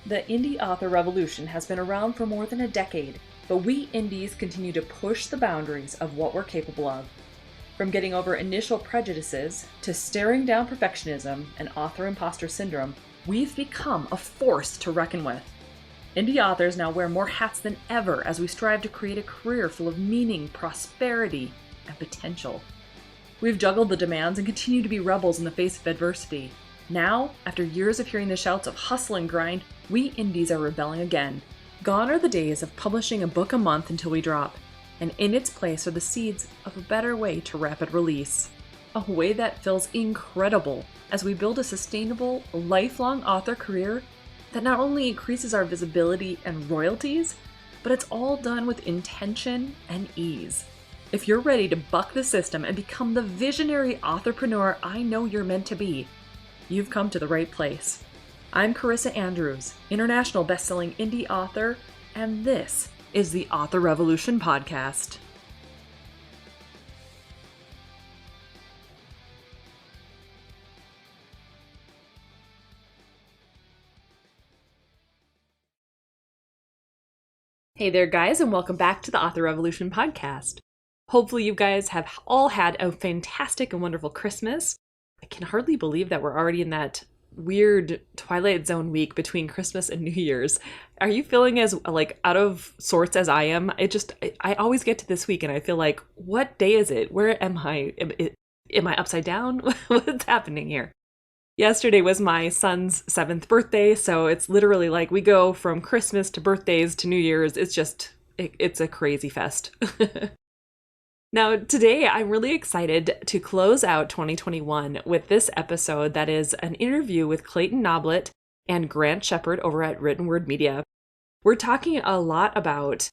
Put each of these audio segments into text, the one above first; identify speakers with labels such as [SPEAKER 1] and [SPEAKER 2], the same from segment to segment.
[SPEAKER 1] The indie author revolution has been around for more than a decade, but we indies continue to push the boundaries of what we're capable of. From getting over initial prejudices to staring down perfectionism and author imposter syndrome, we've become a force to reckon with. Indie authors now wear more hats than ever as we strive to create a career full of meaning, prosperity, and potential. We've juggled the demands and continue to be rebels in the face of adversity. Now, after years of hearing the shouts of hustle and grind, we indies are rebelling again. Gone are the days of publishing a book a month until we drop, and in its place are the seeds of a better way to rapid release. A way that feels incredible as we build a sustainable, lifelong author career that not only increases our visibility and royalties, but it's all done with intention and ease. If you're ready to buck the system and become the visionary authorpreneur I know you're meant to be, you've come to the right place. I'm Carissa Andrews, international best-selling indie author, and this is the Author Revolution podcast. Hey there, guys, and welcome back to the Author Revolution podcast. Hopefully you guys have all had a fantastic and wonderful Christmas. I can hardly believe that we're already in that weird Twilight Zone week between Christmas and New Year's. Are you feeling as out of sorts as I am? I always get to this week and I feel like, what day is it? Where am I? Am I upside down? What's happening here? Yesterday was my son's 7th birthday, so it's literally like we go from Christmas to birthdays to New Year's. It's a crazy fest. Now, today I'm really excited to close out 2021 with this episode that is an interview with Clayton Noblit and Grant Shepard over at Written Word Media. We're talking a lot about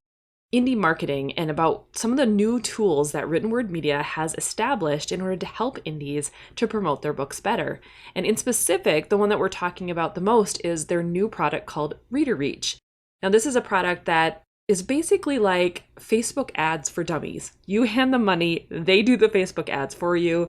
[SPEAKER 1] indie marketing and about some of the new tools that Written Word Media has established in order to help indies to promote their books better. And in specific, the one that we're talking about the most is their new product called ReReach. Now, this is a product that is basically like Facebook ads for dummies. You hand them money, they do the Facebook ads for you,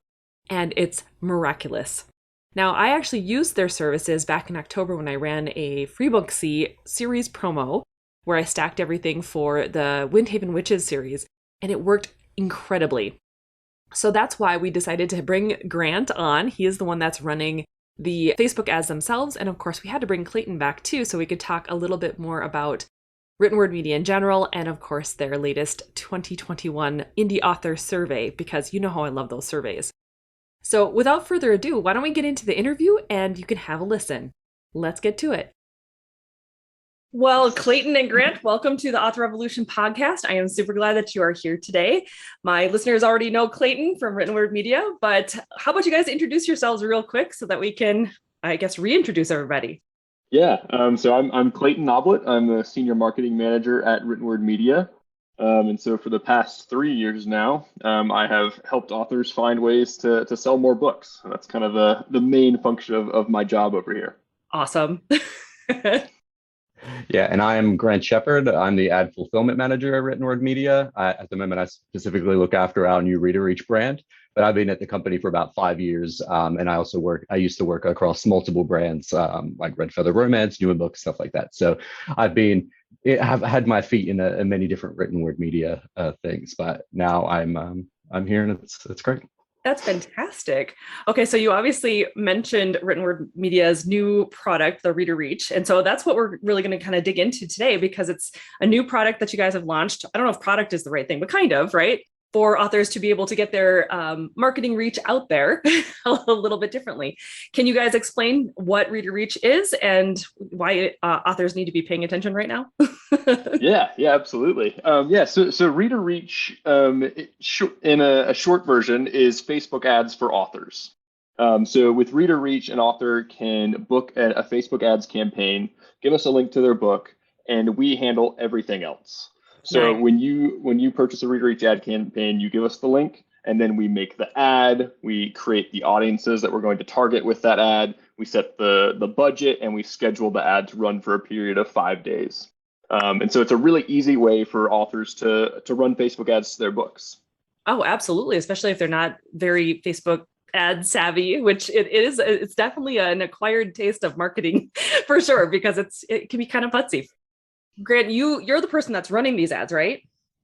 [SPEAKER 1] and it's miraculous. Now, I actually used their services back in October when I ran a FreeBooksy series promo where I stacked everything for the Windhaven Witches series, and it worked incredibly. So that's why we decided to bring Grant on. He is the one that's running the Facebook ads themselves, and of course we had to bring Clayton back too so we could talk a little bit more about Written Word Media in general, and of course their latest 2021 Indie Author Survey, because you know how I love those surveys. So without further ado, why don't we get into the interview and you can have a listen. Let's get to it. Well, Clayton and Grant, welcome to the Author Revolution podcast. I am super glad that you are here today. My listeners already know Clayton from Written Word Media, but how about you guys introduce yourselves real quick so that we can, reintroduce everybody.
[SPEAKER 2] Yeah, so I'm Clayton Noblit. I'm the senior marketing manager at Written Word Media. And so for the past 3 years now, I have helped authors find ways to sell more books. That's kind of the main function of my job over here.
[SPEAKER 1] Awesome.
[SPEAKER 3] Yeah, and I am Grant Shepard. I'm the ad fulfillment manager at Written Word Media. At the moment, I specifically look after our new ReReach brand, but I've been at the company for about 5 years. And I used to work across multiple brands like Red Feather Romance, Newer Books, stuff like that. So I've had my feet in many different Written Word Media things, but now I'm here and it's great.
[SPEAKER 1] That's fantastic. Okay, so you obviously mentioned Written Word Media's new product, the ReReach. And so that's what we're really going to kind of dig into today, because it's a new product that you guys have launched. I don't know if product is the right thing, but kind of, right? For authors to be able to get their marketing reach out there a little bit differently. Can you guys explain what ReReach is and why authors need to be paying attention right now?
[SPEAKER 2] Yeah, absolutely. So ReReach, in a short version, is Facebook ads for authors. So with ReReach, an author can book a Facebook ads campaign, give us a link to their book, and we handle everything else. So
[SPEAKER 1] Nice.
[SPEAKER 2] when you purchase a ReReach ad campaign, you give us the link, and then we make the ad, we create the audiences that we're going to target with that ad, we set the budget, and we schedule the ad to run for a period of 5 days. And so it's a really easy way for authors to run Facebook ads to their books.
[SPEAKER 1] Oh, absolutely. Especially if they're not very Facebook ad savvy, which it's definitely an acquired taste of marketing for sure, because it can be kind of futzy. Grant, you're the person that's running these ads, right?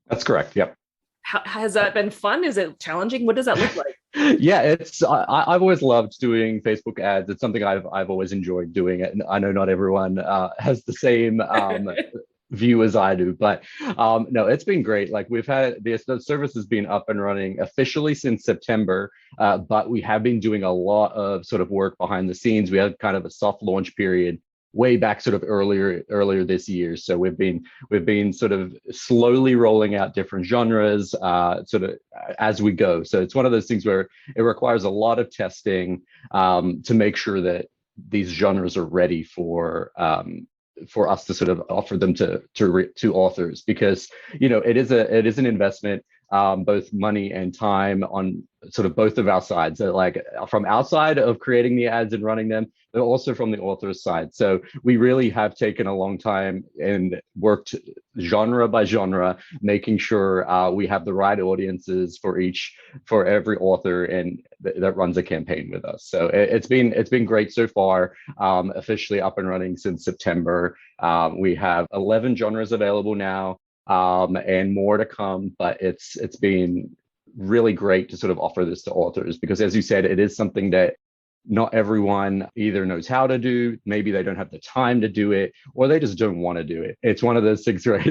[SPEAKER 3] That's correct. Yep.
[SPEAKER 1] Has that been fun? Is it challenging? What does that look like?
[SPEAKER 3] Yeah, I've always loved doing Facebook ads. It's something I've always enjoyed doing it, and I know not everyone has the same view as I do, but no, it's been great. Like we've had the service has been up and running officially since September, but we have been doing a lot of sort of work behind the scenes. We had kind of a soft launch period way back sort of earlier this year. So we've been sort of slowly rolling out different genres sort of as we go. So it's one of those things where it requires a lot of testing to make sure that these genres are ready for us to sort of offer them to authors, because it is an investment, both money and time on sort of both of our sides. So like from outside of creating the ads and running them, but also from the author's side. So we really have taken a long time and worked genre by genre, making sure we have the right audiences for every author and that runs a campaign with us. So it's been great so far. Officially up and running since September. We have 11 genres available now, and more to come, but it's been really great to sort of offer this to authors, because as you said, it is something that not everyone either knows how to do, maybe they don't have the time to do it, or they just don't want to do it. It's one of those things where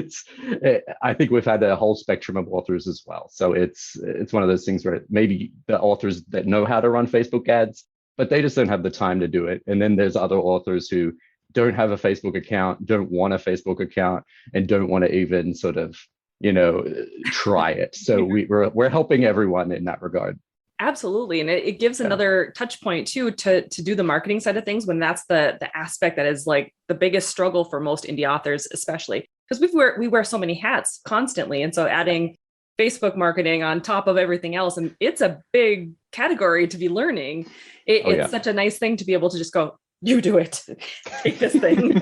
[SPEAKER 3] I think we've had a whole spectrum of authors as well. So it's one of those things where maybe the authors that know how to run Facebook ads, but they just don't have the time to do it. And then there's other authors who don't have a Facebook account, don't want a Facebook account, and don't want to even sort of, try it. So we're helping everyone in that regard.
[SPEAKER 1] Absolutely. And it gives another touch point too, to do the marketing side of things, when that's the aspect that is like the biggest struggle for most indie authors, especially because we wear so many hats constantly. And so adding Facebook marketing on top of everything else, and it's a big category to be learning. It's such a nice thing to be able to just go, you do it, take this thing.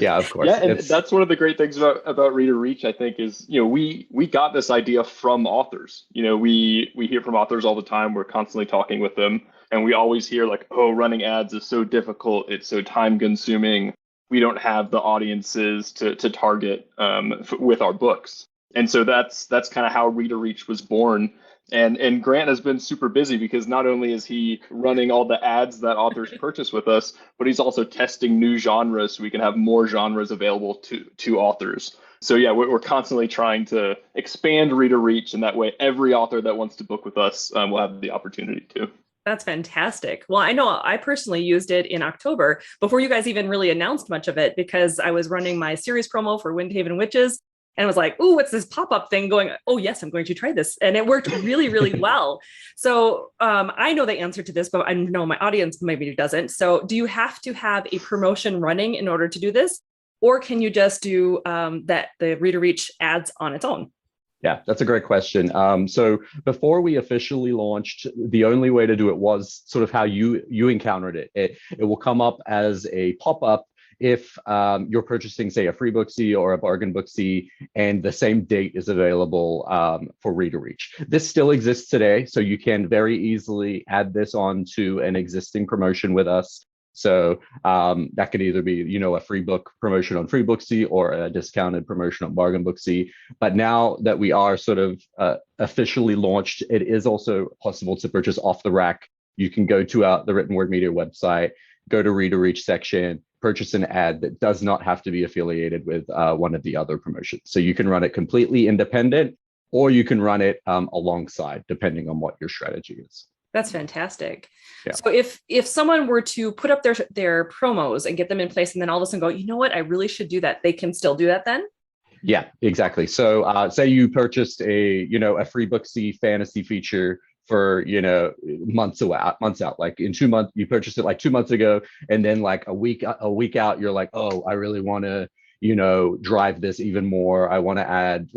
[SPEAKER 2] Yeah, of course. Yeah, and that's one of the great things about ReReach, I think, is we got this idea from authors. We hear from authors all the time. We're constantly talking with them, and we always hear like, oh, running ads is so difficult. It's so time consuming. We don't have the audiences to target with our books. And so that's kind of how ReReach was born. And Grant has been super busy, because not only is he running all the ads that authors purchase with us, but he's also testing new genres so we can have more genres available to authors. So yeah, we're constantly trying to expand ReReach, and that way every author that wants to book with us will have the opportunity to.
[SPEAKER 1] That's fantastic. Well, I know I personally used it in October before you guys even really announced much of it, because I was running my series promo for Windhaven Witches. And I was like, oh, what's this pop-up thing going? Oh, yes, I'm going to try this. And it worked really, really well. So I know the answer to this, but I know my audience maybe doesn't. So do you have to have a promotion running in order to do this? Or can you just do the ReReach ads on its own?
[SPEAKER 3] Yeah, that's a great question. So before we officially launched, the only way to do it was sort of how you encountered it. It will come up as a pop-up if you're purchasing, say, a free Booksy or a bargain Booksy, and the same date is available for ReReach. This still exists today, so you can very easily add this on to an existing promotion with us. So that could either be, a free book promotion on free Booksy or a discounted promotion on bargain Booksy. But now that we are sort of officially launched, it is also possible to purchase off the rack. You can go to the Written Word Media website, go to ReReach section, purchase an ad that does not have to be affiliated with one of the other promotions. So you can run it completely independent, or you can run it alongside, depending on what your strategy is.
[SPEAKER 1] That's fantastic.
[SPEAKER 3] Yeah.
[SPEAKER 1] So if someone were to put up their promos and get them in place, and then all of a sudden go, you know what, I really should do that, they can still do that then?
[SPEAKER 3] Yeah, exactly. So say you purchased a free Booksy fantasy feature for months out, like in 2 months, you purchased it like 2 months ago, and then like a week out, you're like, oh, I really want to drive this even more. I want to add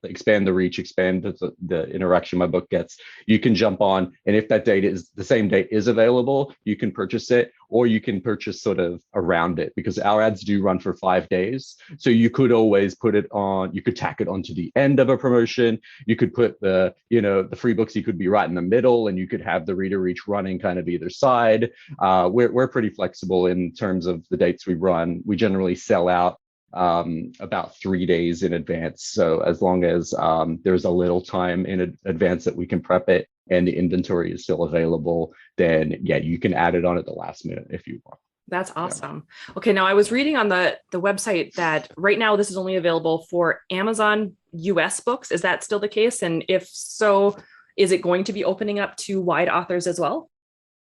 [SPEAKER 3] expand the reach, expand the interaction my book gets. You can jump on, and if that date is the same date is available, you can purchase it. or you can purchase sort of around it, because our ads do run for 5 days. So you could always put it on, you could tack it onto the end of a promotion. You could put the, the free books, you could be right in the middle, and you could have the ReReach running kind of either side. We're pretty flexible in terms of the dates we run. We generally sell out about 3 days in advance. So as long as there's a little time in advance that we can prep it and the inventory is still available, then yeah, you can add it on at the last minute if you want.
[SPEAKER 1] That's awesome. Yeah. Okay, now I was reading on the website that right now this is only available for Amazon US books. Is that still the case? And if so, is it going to be opening up to wide authors as well?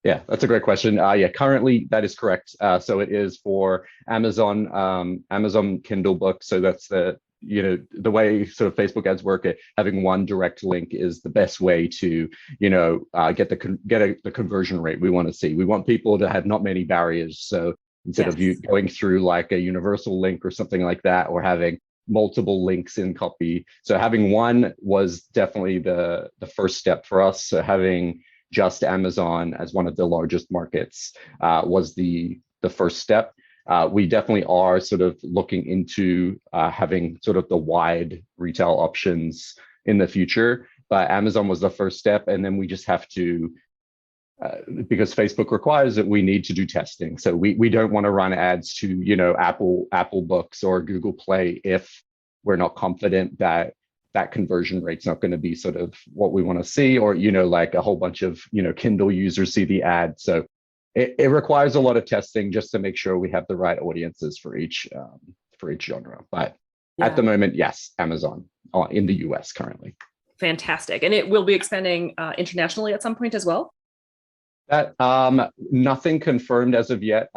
[SPEAKER 3] Yeah, that's a great question. Yeah, currently that is correct. So it is for Amazon, Amazon Kindle books. So that's the way sort of Facebook ads work. Having one direct link is the best way to, get the conversion rate we want to see. We want people to have not many barriers. So instead of you going through like a universal link or something like that, or having multiple links in copy. So having one was definitely the first step for us. So having just Amazon as one of the largest markets was the first step. We definitely are sort of looking into having sort of the wide retail options in the future, but Amazon was the first step. And then we just have to, because Facebook requires it, we need to do testing. So we don't want to run ads to, Apple Books or Google Play if we're not confident that conversion rate's not going to be sort of what we want to see, or, like a whole bunch of, Kindle users see the ad. So it requires a lot of testing just to make sure we have the right audiences for each genre. But at the moment, yes, Amazon in the US currently.
[SPEAKER 1] Fantastic. And it will be expanding internationally at some point as well?
[SPEAKER 3] That nothing confirmed as of yet.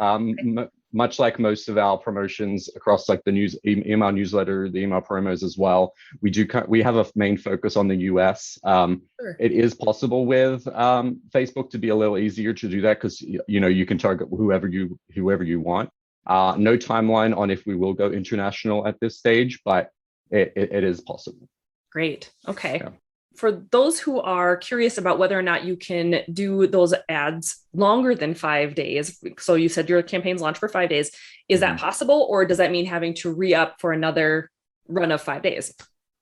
[SPEAKER 3] Much like most of our promotions across like the email newsletter, the email promos as well, we have a main focus on the US. Sure. It is possible with Facebook to be a little easier to do that, because you can target whoever you want. No timeline on if we will go international at this stage, but it is possible.
[SPEAKER 1] Great. Okay. Yeah. For those who are curious about whether or not you can do those ads longer than 5 days, so you said your campaigns launch for 5 days, is that possible, or does that mean having to re-up for another run of 5 days?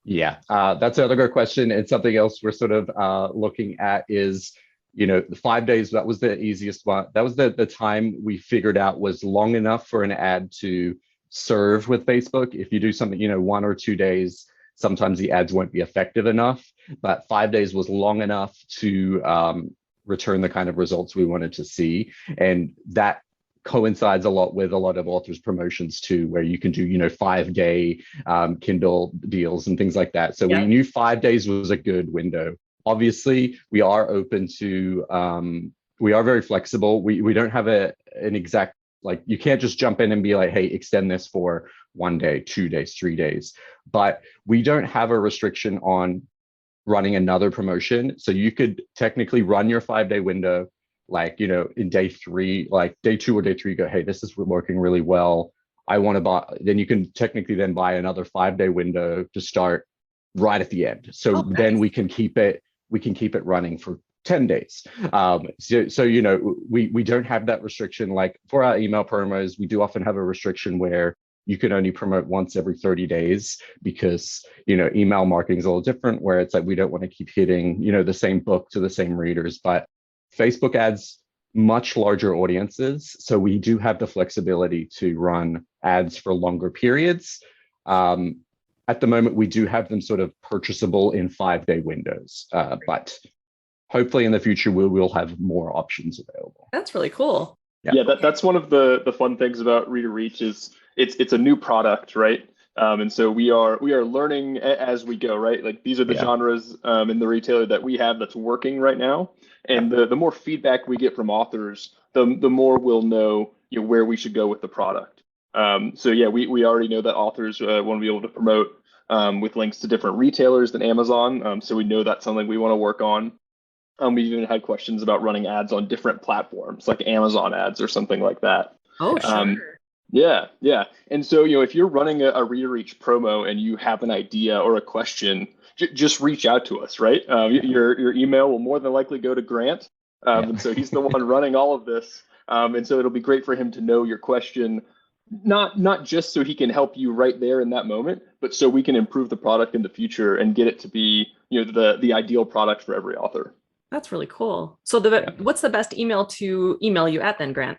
[SPEAKER 3] Yeah, that's another good question. And something else we're sort of looking at is, the 5 days, that was the easiest one. That was the time we figured out was long enough for an ad to serve with Facebook. If you do something, 1 or 2 days, sometimes the ads won't be effective enough, but 5 days was long enough to return the kind of results we wanted to see. And that coincides a lot with a lot of authors' promotions too, where you can do, 5-day Kindle deals and things like that. So we knew 5 days was a good window. Obviously, we are open to, we are very flexible. We don't have an exact, like, you can't just jump in and be like, hey, extend this for 1 day, 2 days, 3 days. But we don't have a restriction on running another promotion. So you could technically run your 5-day window, like, in day 3, like day 2 or day 3, go, hey, this is working really well. I want to buy, then you can technically then buy another 5-day window to start right at the end. So then we can keep it running for 10 days. So we don't have that restriction. Like for our email promos, we do often have a restriction where you can only promote once every 30 days because, email marketing is a little different, where it's like, we don't want to keep hitting, the same book to the same readers. But Facebook ads much larger audiences. So we do have the flexibility to run ads for longer periods. At the moment, we do have them sort of purchasable in 5-day windows, but hopefully in the future, we'll have more options available.
[SPEAKER 1] That's really cool.
[SPEAKER 2] Yeah, that's one of the fun things about ReReach is it's a new product, right? And so we are learning as we go, right? Like these are the genres in the retailer that we have that's working right now. And the more feedback we get from authors, the more we'll know, where we should go with the product. So yeah, we already know that authors want to be able to promote with links to different retailers than Amazon. So we know that's something we want to work on. We've even had questions about running ads on different platforms, like Amazon ads or something like that.
[SPEAKER 1] Oh, sure.
[SPEAKER 2] Yeah. And so, if you're running a ReReach promo and you have an idea or a question, just reach out to us, right? Your email will more than likely go to Grant. And so he's the one running all of this. And so it'll be great for him to know your question, not just so he can help you right there in that moment, but so we can improve the product in the future and get it to be, the ideal product for every author.
[SPEAKER 1] That's really cool. So what's the best email to email you at then, Grant?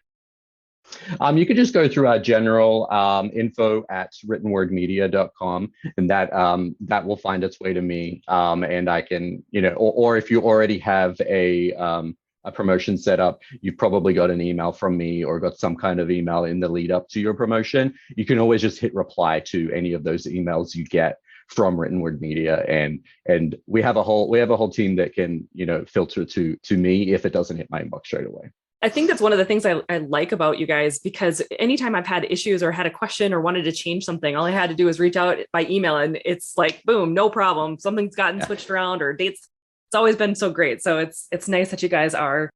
[SPEAKER 3] You could just go through our general info@writtenwordmedia.com, and that will find its way to me. And I can, or if you already have a promotion set up, you've probably got an email from me or got some kind of email in the lead up to your promotion. You can always just hit reply to any of those emails you get from Written Word Media, and we have a whole team that can filter to me if it doesn't hit my inbox straight away.
[SPEAKER 1] I think that's one of the things I like about you guys, because anytime I've had issues or had a question or wanted to change something, all I had to do was reach out by email and it's like, boom, no problem. Something's gotten switched around or dates. It's always been so great. So it's nice that you guys are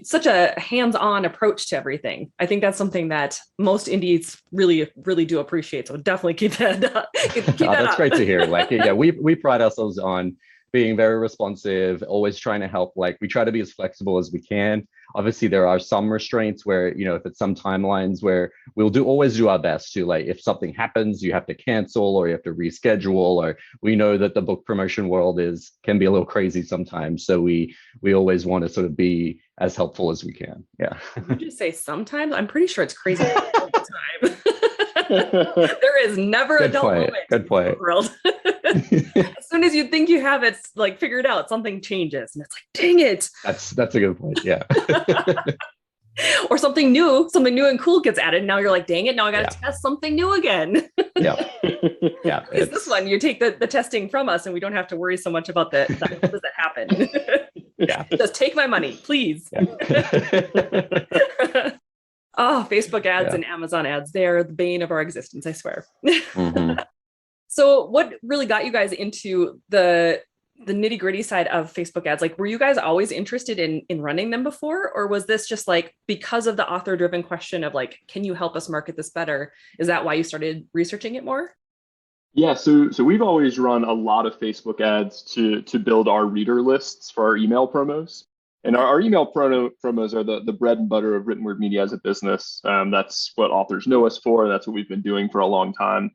[SPEAKER 1] such a hands-on approach to everything. I think that's something that most indies really, really do appreciate. So definitely keep that up.
[SPEAKER 3] That's great to hear. We pride ourselves on being very responsive, always trying to help. We try to be as flexible as we can. Obviously, there are some restraints where, if it's some timelines where we'll always do our best to, if something happens, you have to cancel or you have to reschedule, or we know that the book promotion world can be a little crazy sometimes. So we always want to sort of be as helpful as we can. Yeah.
[SPEAKER 1] You just say sometimes? I'm pretty sure it's crazy all the time. There is never a dull moment in the world. As soon as you think you have it figured out, something changes and it's like, dang it.
[SPEAKER 3] That's a good point. Yeah.
[SPEAKER 1] Or something new and cool gets added. Now you're like, dang it, now I got to test something new again.
[SPEAKER 3] Yeah. Yeah.
[SPEAKER 1] It's this one, you take the testing from us and we don't have to worry so much about how does that happen?
[SPEAKER 3] Yeah.
[SPEAKER 1] Just take my money, please. Yeah. Oh, Facebook ads and Amazon ads, they're the bane of our existence, I swear. Mm-hmm. So what really got you guys into the nitty gritty side of Facebook ads? Were you guys always interested in running them before? Or was this just because of the author driven question of can you help us market this better? Is that why you started researching it more?
[SPEAKER 2] Yeah, so we've always run a lot of Facebook ads to build our reader lists for our email promos. And our email promos are the bread and butter of Written Word Media as a business. That's what authors know us for. That's what we've been doing for a long time.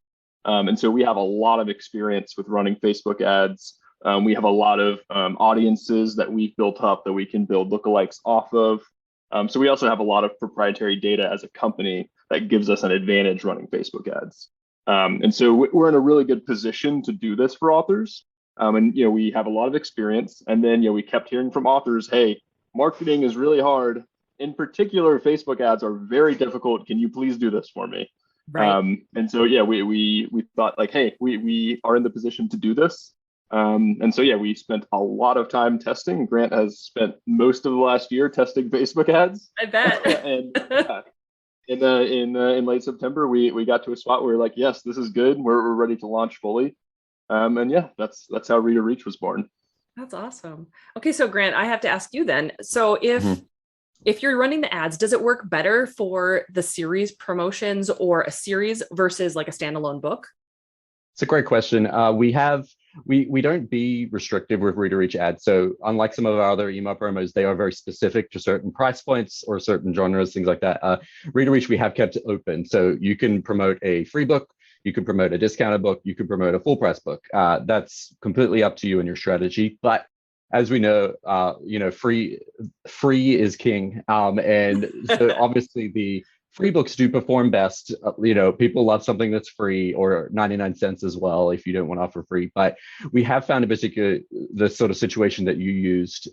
[SPEAKER 2] And so we have a lot of experience with running Facebook ads. We have a lot of audiences that we've built up that we can build lookalikes off of. So we also have a lot of proprietary data as a company that gives us an advantage running Facebook ads. And so we're in a really good position to do this for authors. And we have a lot of experience. And then we kept hearing from authors, hey, marketing is really hard. In particular, Facebook ads are very difficult. Can you please do this for me?
[SPEAKER 1] Right.
[SPEAKER 2] And so we thought hey, we are in the position to do this. And so we spent a lot of time testing. Grant has spent most of the last year testing Facebook ads.
[SPEAKER 1] I bet.
[SPEAKER 2] And in late September, we got to a spot where we're like, yes, this is good. We're ready to launch fully. And that's how ReReach was born.
[SPEAKER 1] That's awesome. Okay, so Grant, I have to ask you then. So if you're running the ads, does it work better for the series promotions or a series versus a standalone book?
[SPEAKER 3] It's a great question. We don't be restrictive with ReReach ads. So unlike some of our other email promos, they are very specific to certain price points or certain genres, things like that. ReReach, we have kept it open. So you can promote a free book, you can promote a discounted book, you can promote a full price book. That's completely up to you and your strategy. But as we know, free is king. And so obviously the free books do perform best. People love something that's free, or 99 cents as well if you don't want to offer free. But we have found in particular the sort of situation that you used.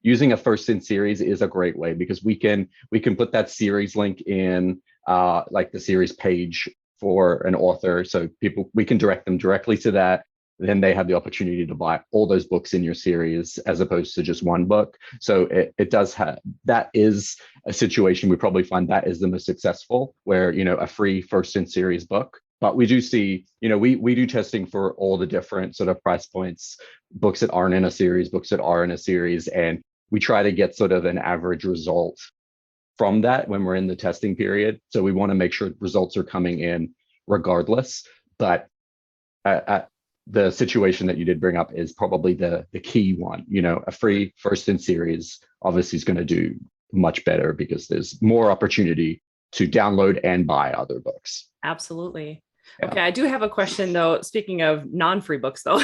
[SPEAKER 3] Using a first in series is a great way, because we can put that series link in the series page for an author. So we can direct them directly to that. Then they have the opportunity to buy all those books in your series as opposed to just one book. So it does have, that is a situation we probably find that is the most successful, where, a free first in series book. But we do see, we do testing for all the different sort of price points, books that aren't in a series, books that are in a series. And we try to get sort of an average result from that when we're in the testing period. So we want to make sure results are coming in regardless. But the situation that you did bring up is probably the key one. A free first in series obviously is going to do much better because there's more opportunity to download and buy other books.
[SPEAKER 1] Absolutely.
[SPEAKER 3] Yeah.
[SPEAKER 1] Okay, I do have a question though. Speaking of non-free books though,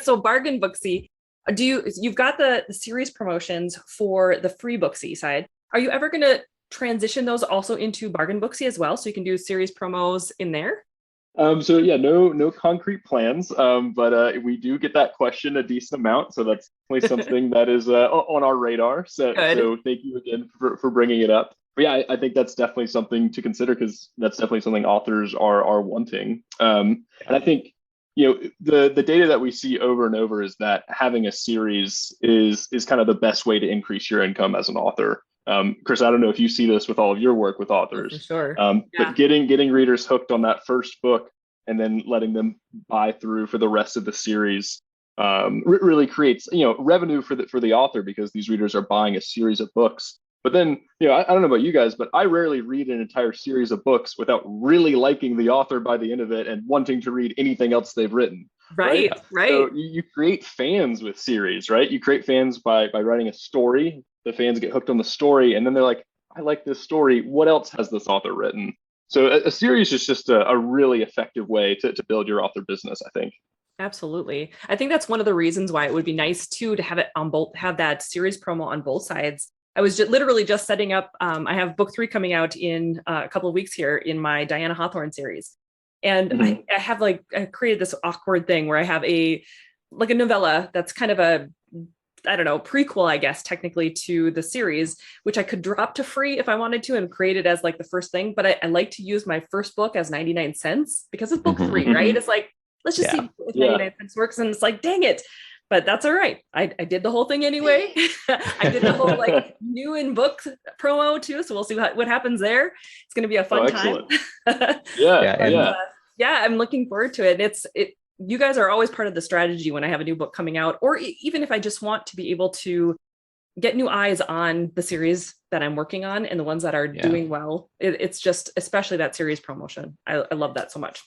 [SPEAKER 1] so Bargain Booksy, you've got the series promotions for the free Booksy side. Are you ever going to transition those also into Bargain Booksy as well, so you can do series promos in there?
[SPEAKER 2] So yeah, no concrete plans, but we do get that question a decent amount, so that's definitely something that is on our radar. So thank you again for bringing it up. But yeah, I think that's definitely something to consider because that's definitely something authors are wanting. And I think the data that we see over and over is that having a series is kind of the best way to increase your income as an author. Chris, I don't know if you see this with all of your work with authors.
[SPEAKER 1] For sure.
[SPEAKER 2] But getting readers hooked on that first book and then letting them buy through for the rest of the series really creates revenue for the author because these readers are buying a series of books. But then I don't know about you guys, but I rarely read an entire series of books without really liking the author by the end of it and wanting to read anything else they've written.
[SPEAKER 1] Right.
[SPEAKER 2] So you create fans with series, right? You create fans by writing a story. The fans get hooked on the story, and then they're like, I like this story. What else has this author written? So a series is just a really effective way to build your author business, I think.
[SPEAKER 1] Absolutely. I think that's one of the reasons why it would be nice too to have it on both, have that series promo on both sides. I was literally just setting up, I have book 3 coming out in a couple of weeks here in my Diana Hawthorne series. And I have I created this awkward thing where I have a novella that's kind of a, I don't know, prequel, I guess, technically to the series, which I could drop to free if I wanted to and create it as the first thing. But I like to use my first book as 99 cents because it's book 3, right? It's let's just see if 99 cents works. And it's dang it. But that's all right. I did the whole thing anyway. I did the whole new in book promo too. So we'll see what happens there. It's going to be a fun time. Yeah, I'm looking forward to it. You guys are always part of the strategy when I have a new book coming out, or even if I just want to be able to get new eyes on the series that I'm working on and the ones that are doing well. It's just, especially that series promotion. I love that so much.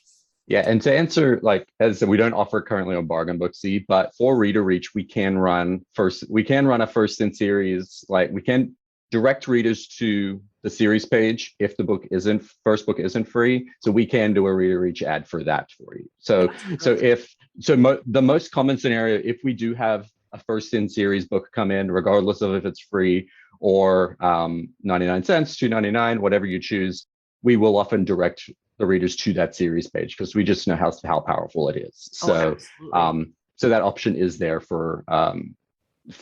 [SPEAKER 3] Yeah, and to answer, as I said, we don't offer currently on Bargain Booksy, but for ReReach, we can run a first in series. We can direct readers to the series page if the first book isn't free. So we can do a ReReach ad for that for you. The most common scenario, if we do have a first in series book come in, regardless of if it's free or 99 cents, $2.99, whatever you choose, we will often direct the readers to that series page because we just know how powerful it is. So that option is there for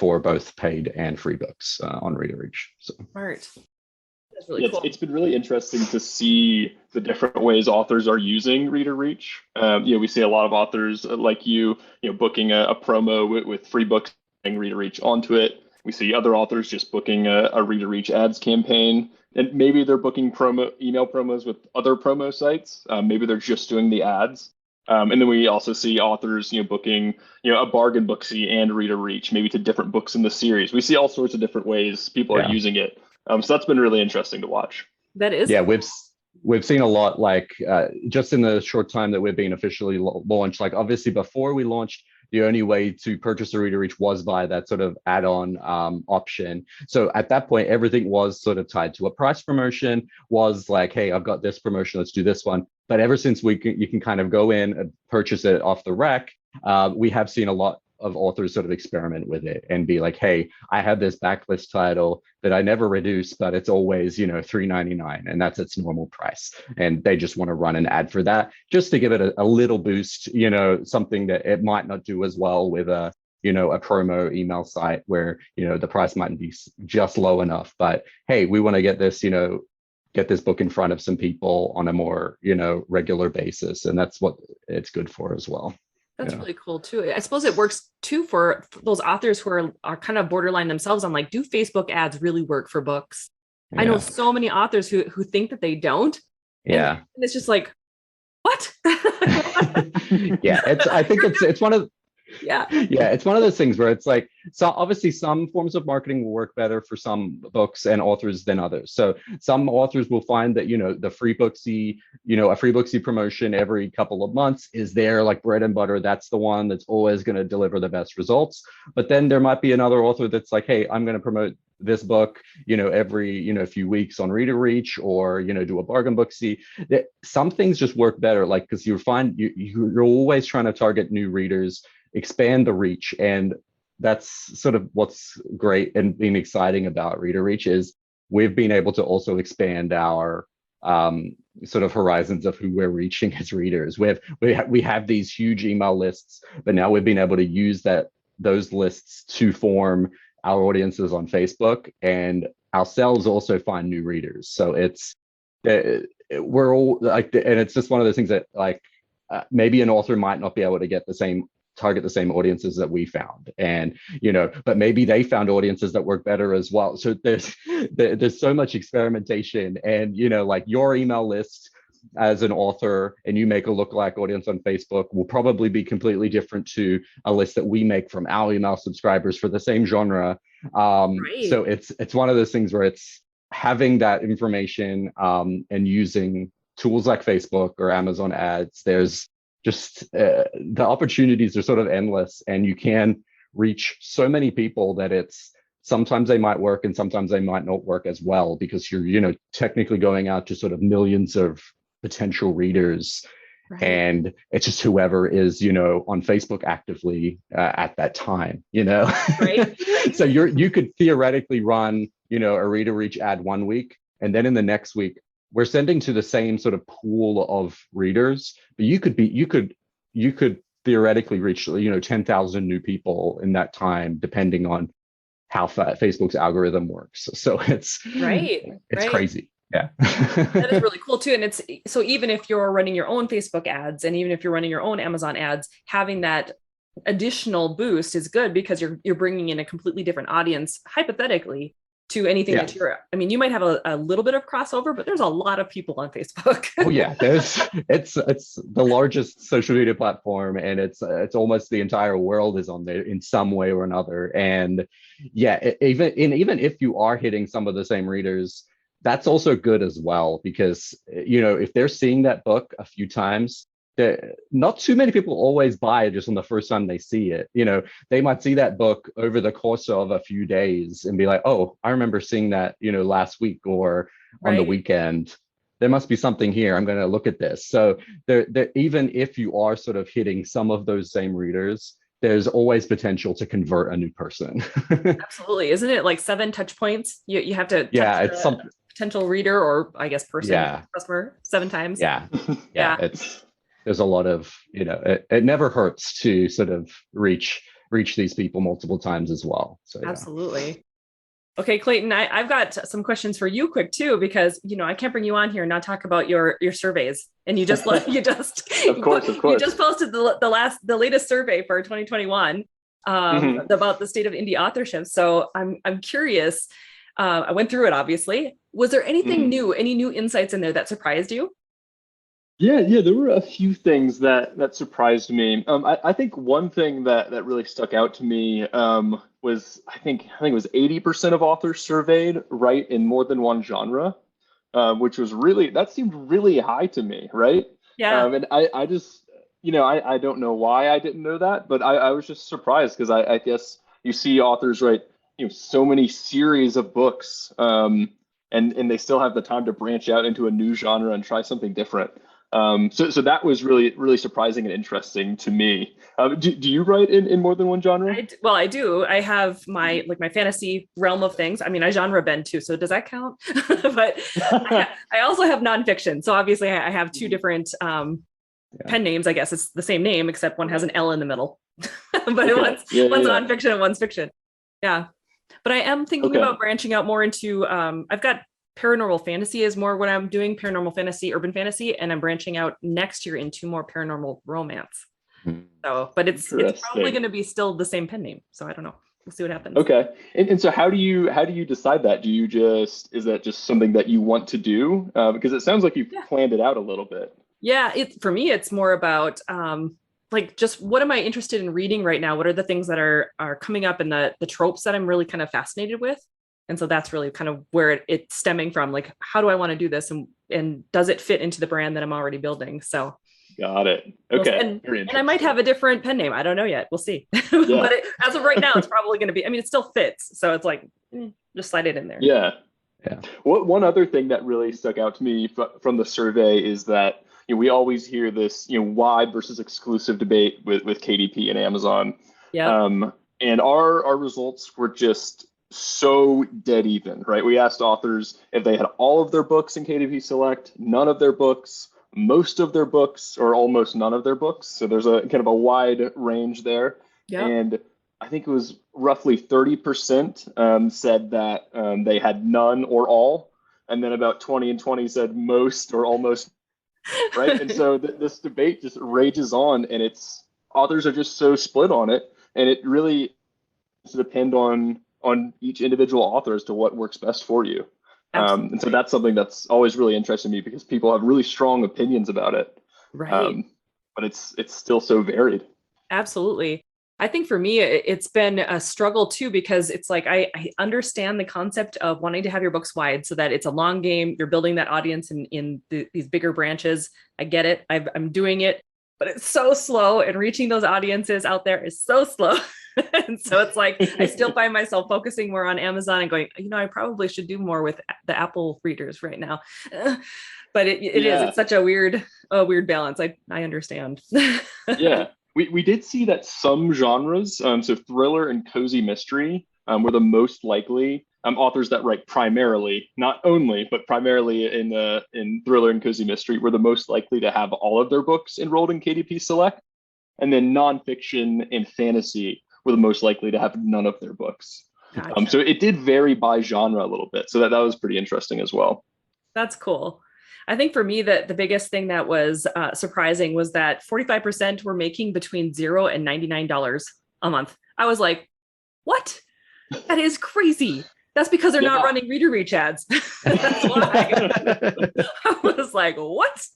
[SPEAKER 3] both paid and free books on ReReach. So
[SPEAKER 1] smart. That's really cool.
[SPEAKER 2] It's been really interesting to see the different ways authors are using ReReach. We see a lot of authors like you booking a promo with free books and ReReach onto it. We see other authors just booking a ReReach ads campaign, and maybe they're booking email promos with other promo sites. Maybe they're just doing the ads. And then we also see authors, booking, a Bargain Booksy and ReReach, maybe to different books in the series. We see all sorts of different ways people are using it. So that's been really interesting to watch.
[SPEAKER 1] That is.
[SPEAKER 3] Yeah, we've seen a lot, just in the short time that we've been officially launched. Obviously, before we launched, the only way to purchase a ReReach was via that sort of add-on option. So at that point, everything was sort of tied to a price promotion, was hey, I've got this promotion, let's do this one. But ever since you can kind of go in and purchase it off the rack, we have seen a lot of authors sort of experiment with it and be hey, I have this backlist title that I never reduce, but it's always, $3.99, and that's its normal price. And they just want to run an ad for that just to give it a little boost, something that it might not do as well with a promo email site where, the price might be just low enough. But hey, we want to get this book in front of some people on a more, regular basis. And that's what it's good for as well.
[SPEAKER 1] That's really cool too. I suppose it works too for those authors who are kind of borderline themselves on do Facebook ads really work for books? I know so many authors who think that they don't.
[SPEAKER 3] Yeah.
[SPEAKER 1] And it's just what?
[SPEAKER 3] Yeah, I think it's one of
[SPEAKER 1] Yeah.
[SPEAKER 3] Yeah, it's one of those things where it's like, so obviously some forms of marketing will work better for some books and authors than others. So some authors will find that, the free booksy, a free booksy promotion every couple of months is their like bread and butter. That's the one that's always going to deliver the best results. But then there might be another author that's like, hey, I'm going to promote this book, every, few weeks on ReReach, or, do a bargain booksy. Some things just work better, like, because you're always trying to target new readers, expand the reach. And that's sort of what's great and being exciting about ReReach is we've been able to also expand our sort of horizons of who we're reaching as readers. We have these huge email lists, but now we've been able to use those lists to form our audiences on Facebook, and ourselves also find new readers. So we're all like, and it's just one of those things that like maybe an author might not be able to target the same audiences that we found, and but maybe they found audiences that work better as well. So there's so much experimentation, and like your email list as an author and you make a lookalike audience on Facebook will probably be completely different to a list that we make from our email subscribers for the same genre.
[SPEAKER 1] Right.
[SPEAKER 3] So it's one of those things where it's having that information and using tools like Facebook or Amazon ads. There's just the opportunities are sort of endless, and you can reach so many people that sometimes they might work and sometimes they might not work as well, because you're technically going out to sort of millions of potential readers. Right. And it's just whoever is on Facebook actively at that time. Right. So you could theoretically run a ReReach ad one week, and then in the next week we're sending to the same sort of pool of readers, but you could theoretically reach 10,000 new people in that time, depending on how Facebook's algorithm works. So it's
[SPEAKER 1] right.
[SPEAKER 3] crazy. Yeah.
[SPEAKER 1] That is really cool too. And so even if you're running your own Facebook ads, and even if you're running your own Amazon ads, having that additional boost is good, because you're bringing in a completely different audience, hypothetically, to anything that you might have a little bit of crossover, but there's a lot of people on Facebook.
[SPEAKER 3] Oh yeah, it's the largest social media platform, and it's almost the entire world is on there in some way or another. And yeah, even if you are hitting some of the same readers, that's also good as well, because if they're seeing that book a few times, not too many people always buy it just on the first time they see it. They might see that book over the course of a few days and be like, oh, I remember seeing that last week or on the weekend. There must be something here. I'm going to look at this. So even if you are sort of hitting some of those same readers, there's always potential to convert a new person.
[SPEAKER 1] Absolutely. Isn't it like 7 touch points? You have to touch
[SPEAKER 3] it's some
[SPEAKER 1] potential reader, or I guess person, customer, 7 times.
[SPEAKER 3] Yeah. There's a lot of, it never hurts to sort of reach these people multiple times as well. So
[SPEAKER 1] absolutely. Okay, Clayton, I've got some questions for you quick too, because I can't bring you on here and not talk about your surveys. And you just of course. You just posted the latest survey for 2021 about the state of indie authorship. So I'm curious. I went through it, obviously. Was there anything new, any new insights in there that surprised you?
[SPEAKER 2] Yeah, there were a few things that surprised me. I think one thing that really stuck out to me was I think it was 80% of authors surveyed write in more than one genre, which was that seemed really high to me, right?
[SPEAKER 1] Yeah.
[SPEAKER 2] And I just I don't know why I didn't know that, but I was just surprised, because I guess you see authors write so many series of books, and they still have the time to branch out into a new genre and try something different. So that was really, really surprising and interesting to me. Do you write in more than one genre?
[SPEAKER 1] I do. I have my fantasy realm of things. I mean, I genre bend too, so does that count? But I also have nonfiction. So obviously I have 2 different pen names. I guess it's the same name, except one has an L in the middle. But one's nonfiction and one's fiction. Yeah. But I am thinking about branching out more into, I've got paranormal fantasy is more what I'm doing, paranormal fantasy, urban fantasy, and I'm branching out next year into more paranormal romance. So, but it's probably going to be still the same pen name. So I don't know. We'll see what happens.
[SPEAKER 2] Okay. And so how do you decide that? Is that just something that you want to do? Because it sounds like you've planned it out a little bit.
[SPEAKER 1] Yeah. For me, it's more about, like just what am I interested in reading right now? What are the things that are coming up and the tropes that I'm really kind of fascinated with? And so that's really kind of where it's stemming from. Like, how do I want to do this, and does it fit into the brand that I'm already building? So
[SPEAKER 2] Got it. Okay.
[SPEAKER 1] and I might have a different pen name. I don't know yet. We'll see.
[SPEAKER 2] Yeah.
[SPEAKER 1] But as of right now, it's probably going to be. I mean, it still fits, so it's like just slide it in there.
[SPEAKER 2] Yeah.
[SPEAKER 3] Yeah.
[SPEAKER 2] One other thing that really stuck out to me from the survey is that we always hear this wide versus exclusive debate with KDP and Amazon.
[SPEAKER 1] Yeah.
[SPEAKER 2] And our results were just so dead even, right? We asked authors if they had all of their books in KDP Select, none of their books, most of their books, or almost none of their books. So there's a kind of a wide range there.
[SPEAKER 1] Yeah.
[SPEAKER 2] And I think it was roughly 30% said that they had none or all. And then about 20 and 20 said most or almost, right? And so this debate just rages on, and authors are just so split on it. And it really depends on each individual author as to what works best for you. And so that's something that's always really interested me, because people have really strong opinions about it.
[SPEAKER 1] Right.
[SPEAKER 2] But it's still so varied.
[SPEAKER 1] Absolutely. I think for me, it's been a struggle too, because it's like, I understand the concept of wanting to have your books wide so that it's a long game. You're building that audience in these bigger branches. I get it. I'm doing it, but it's so slow, and reaching those audiences out there is so slow. And so it's like, I still find myself focusing more on Amazon and going, I probably should do more with the Apple readers right now. But it's such a weird balance. I understand.
[SPEAKER 2] Yeah. We did see that some genres, so thriller and cozy mystery, were the most likely authors that write primarily, not only, but primarily in thriller and cozy mystery, were the most likely to have all of their books enrolled in KDP Select. And then nonfiction and fantasy were the most likely to have none of their books.
[SPEAKER 1] Gotcha.
[SPEAKER 2] So it did vary by genre a little bit. So that was pretty interesting as well.
[SPEAKER 1] That's cool. I think for me, the biggest thing that was surprising was that 45% were making between $0 and $99 a month. I was like, what? That is crazy. That's because they're not running ReReach ads. That's why. I was like, what?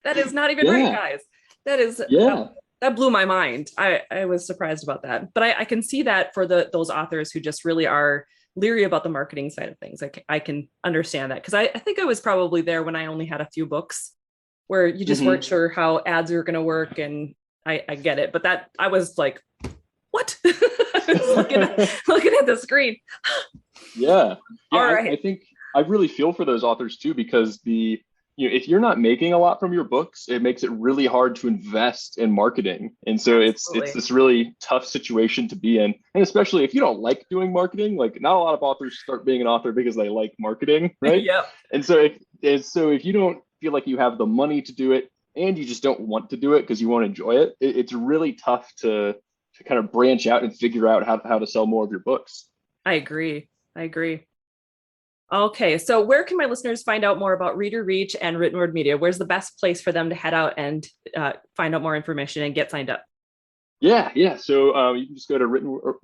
[SPEAKER 1] That is not even right, guys. That is, that blew my mind. I was surprised about that. But I can see that for those authors who just really are leery about the marketing side of things. I can understand that, because I think I was probably there when I only had a few books, where you just weren't sure how ads were going to work, and I get it. But that I was like, what? I was looking at the screen.
[SPEAKER 2] Yeah.
[SPEAKER 1] All right.
[SPEAKER 2] I think I really feel for those authors too, because if you're not making a lot from your books, it makes it really hard to invest in marketing. And so it's this really tough situation to be in. And especially if you don't like doing marketing, like not a lot of authors start being an author because they like marketing, right?
[SPEAKER 1] Yep.
[SPEAKER 2] And so if you don't feel like you have the money to do it, and you just don't want to do it because you want to enjoy it, it's really tough to kind of branch out and figure out how to sell more of your books.
[SPEAKER 1] I agree. Okay, so where can my listeners find out more about ReReach and Written Word Media? Where's the best place for them to head out and find out more information and get signed up?
[SPEAKER 2] Yeah. So you can just go to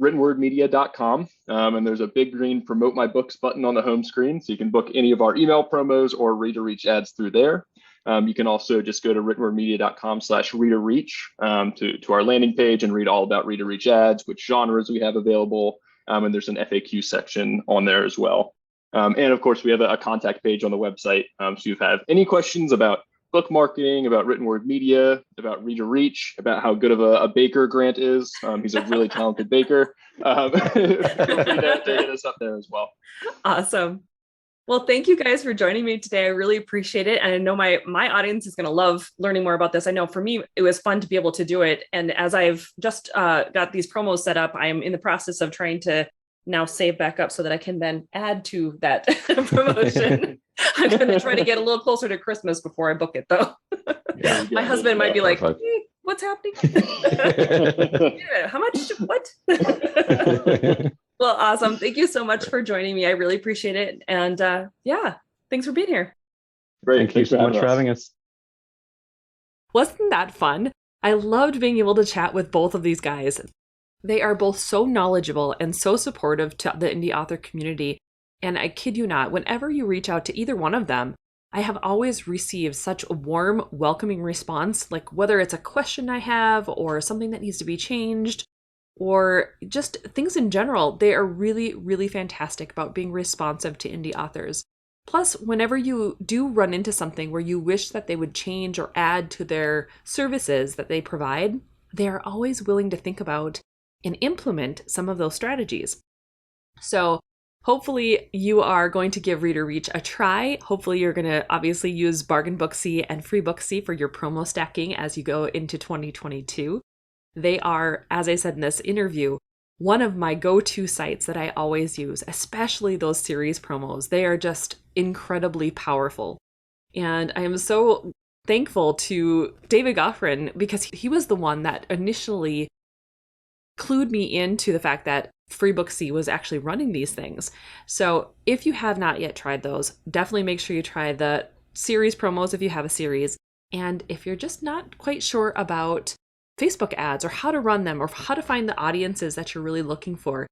[SPEAKER 2] writtenwordmedia.com, and there's a big green Promote My Books button on the home screen. So you can book any of our email promos or ReReach ads through there. You can also just go to writtenwordmedia.com/ReReach to our landing page and read all about ReReach ads, which genres we have available. And there's an FAQ section on there as well. And of course, we have a contact page on the website. So if you have any questions about book marketing, about Written Word Media, about ReReach, about how good of a baker Grant is, he's a really talented baker, feel free to hit us up there as well.
[SPEAKER 1] Awesome. Well, thank you guys for joining me today. I really appreciate it. And I know my audience is going to love learning more about this. I know for me, it was fun to be able to do it. And as I've just got these promos set up, I am in the process of trying to now save back up so that I can then add to that promotion. I'm going to try to get a little closer to Christmas before I book it, though.
[SPEAKER 3] Yeah.
[SPEAKER 1] My husband might be like, what's happening? How much? What? Well, awesome. Thank you so much for joining me. I really appreciate it. And thanks for being here.
[SPEAKER 2] Great.
[SPEAKER 3] Thank you so much for having us.
[SPEAKER 1] Wasn't that fun? I loved being able to chat with both of these guys. They are both so knowledgeable and so supportive to the indie author community. And I kid you not, whenever you reach out to either one of them, I have always received such a warm, welcoming response, like whether it's a question I have or something that needs to be changed or just things in general. They are really, really fantastic about being responsive to indie authors. Plus, whenever you do run into something where you wish that they would change or add to their services that they provide, they are always willing to think about and implement some of those strategies. So hopefully you are going to give ReReach a try. Hopefully you're going to obviously use Bargain Booksy and Free Booksy for your promo stacking as you go into 2022. They are, as I said in this interview, one of my go-to sites that I always use, especially those series promos. They are just incredibly powerful. And I am so thankful to David Goffrin because he was the one that initially clued me into the fact that Free Booksy was actually running these things. So if you have not yet tried those, definitely make sure you try the series promos if you have a series. And if you're just not quite sure about Facebook ads or how to run them or how to find the audiences that you're really looking for,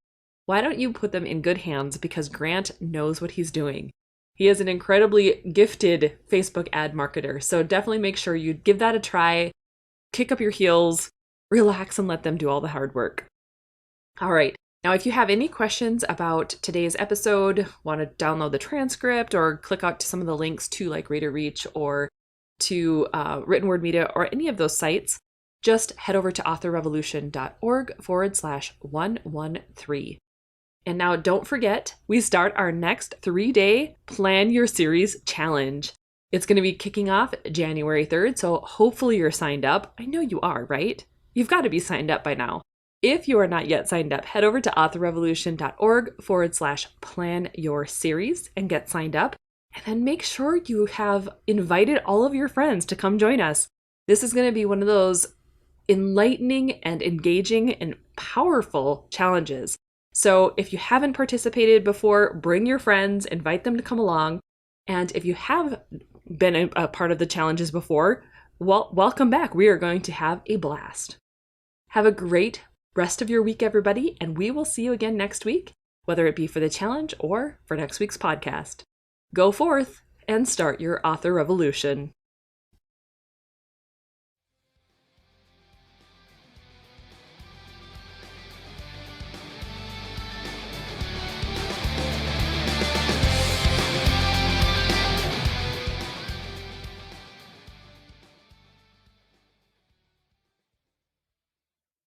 [SPEAKER 1] why don't you put them in good hands because Grant knows what he's doing. He is an incredibly gifted Facebook ad marketer. So definitely make sure you give that a try, kick up your heels, relax and let them do all the hard work. All right. Now, if you have any questions about today's episode, want to download the transcript or click out to some of the links to like ReReach or to Written Word Media or any of those sites, just head over to authorrevolution.org/113. And now don't forget, we start our next 3-day Plan Your Series challenge. It's going to be kicking off January 3rd, so hopefully you're signed up. I know you are, right? You've got to be signed up by now. If you are not yet signed up, head over to authorrevolution.org/plan your series and get signed up. And then make sure you have invited all of your friends to come join us. This is going to be one of those enlightening and engaging and powerful challenges. So if you haven't participated before, bring your friends, invite them to come along. And if you have been a part of the challenges before, well, welcome back. We are going to have a blast. Have a great rest of your week, everybody, and we will see you again next week, whether it be for the challenge or for next week's podcast. Go forth and start your author revolution.